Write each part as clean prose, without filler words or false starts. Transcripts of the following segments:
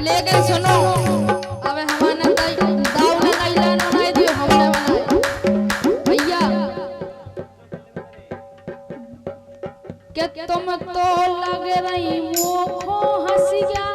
लेकिन सुनो अब हमारा दाऊ ने कैला ना नहीं दियो हमने बनाए भैया कि तुम तो लग रही मुखो हंसिया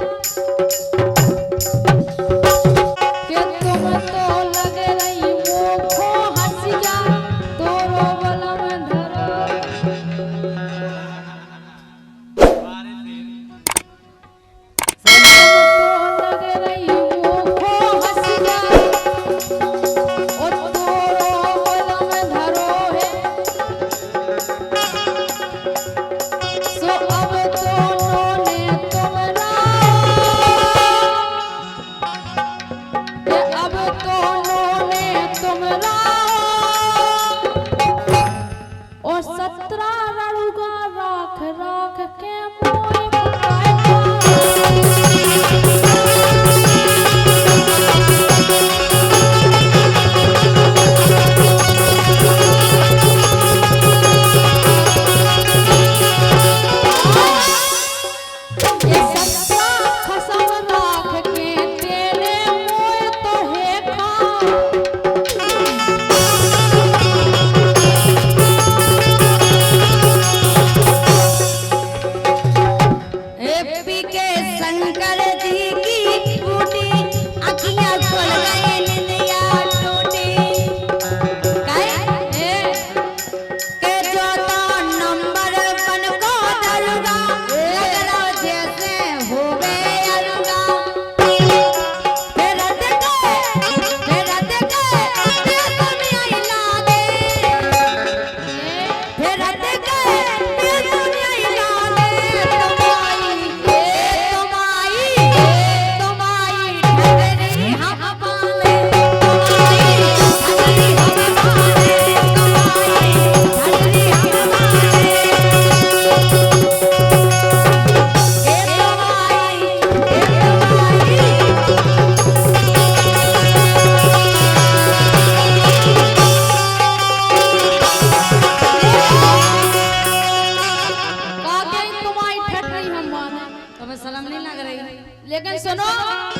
लेकिन सुनो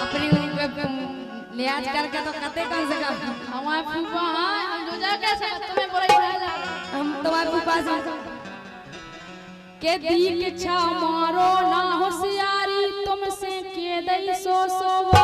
अपनी लिहाज करके तो कते कौन से काम हमारे फूफा हां हम जो जा कैसे तुम्हें बोला हम तुम्हारे फूफा से के दी के छा मारो ना होशियारी तुमसे के दई सो सोवा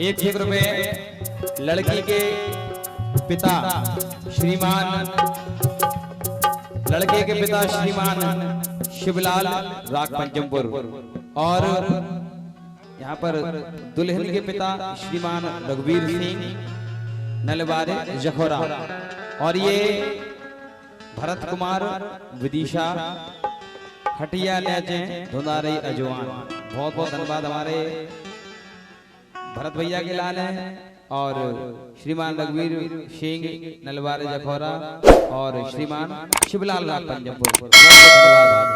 एक क्षेत्र में लड़की के पिता श्रीमान शिवलाल राग पंचमपुर और यहाँ पर दुल्हन के पिता श्रीमान रघुवीर सिंह नलवारे जखोरा और ये भरत कुमार विदिशा हटिया लेजे धुंधारी अजवान। बहुत बहुत धन्यवाद हमारे भरत भैया के लाल हैं और श्रीमान रघुवीर सिंह नलवारे जखौरा और श्रीमान शिवलाल राग पंचमपुर। धन्यवाद।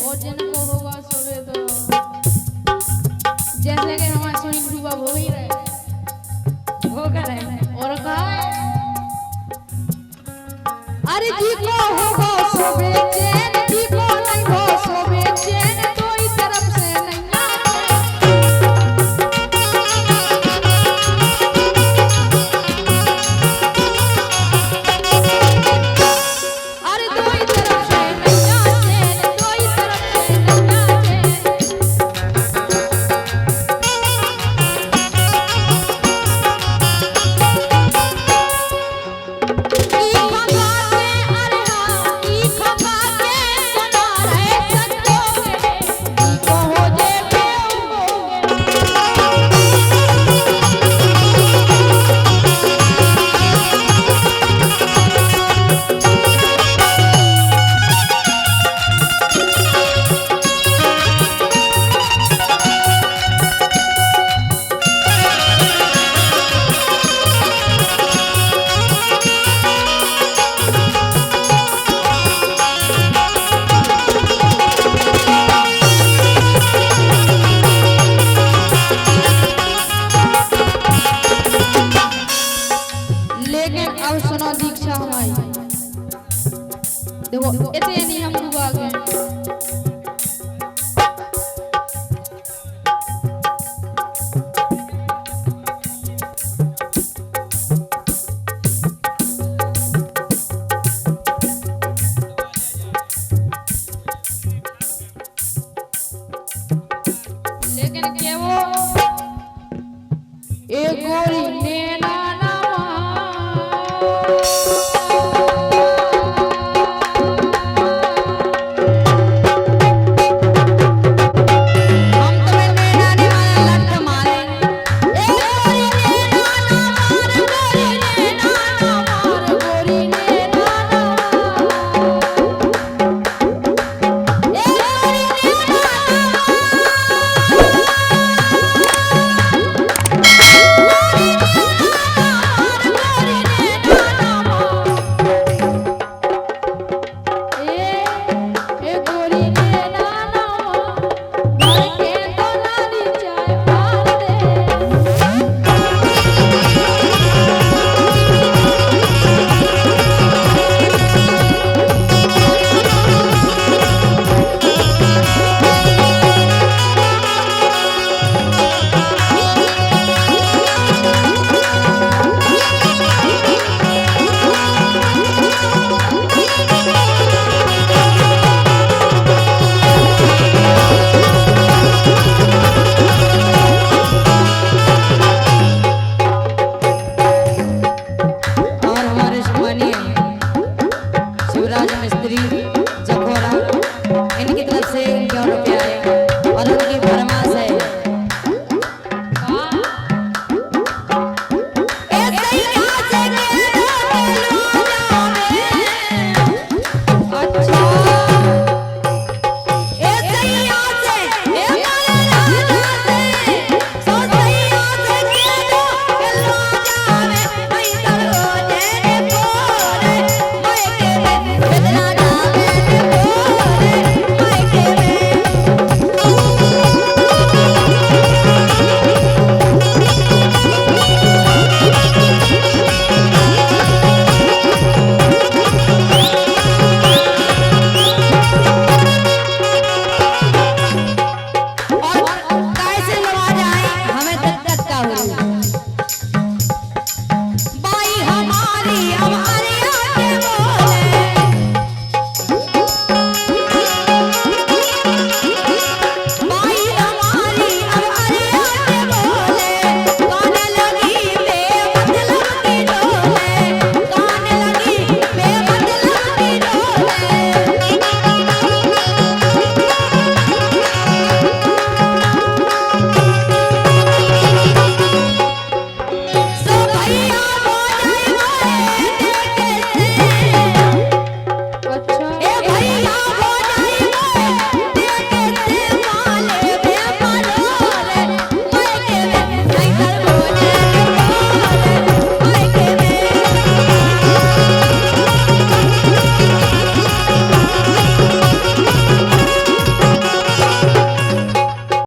और जिनको होगा सोवे तो जैसे कि हमारे सुनील भूबा हो ही रहे हो कर रहे और कहा अरे जी को होगा सोवे चैन जी को नहीं हो सोवे चैन कोई तरफ से नहीं अरे कोई तरफ से दीक्षा हमारी देखो इतने नहीं हम डूबा गए लेकिन क्या वो एक गोरी ने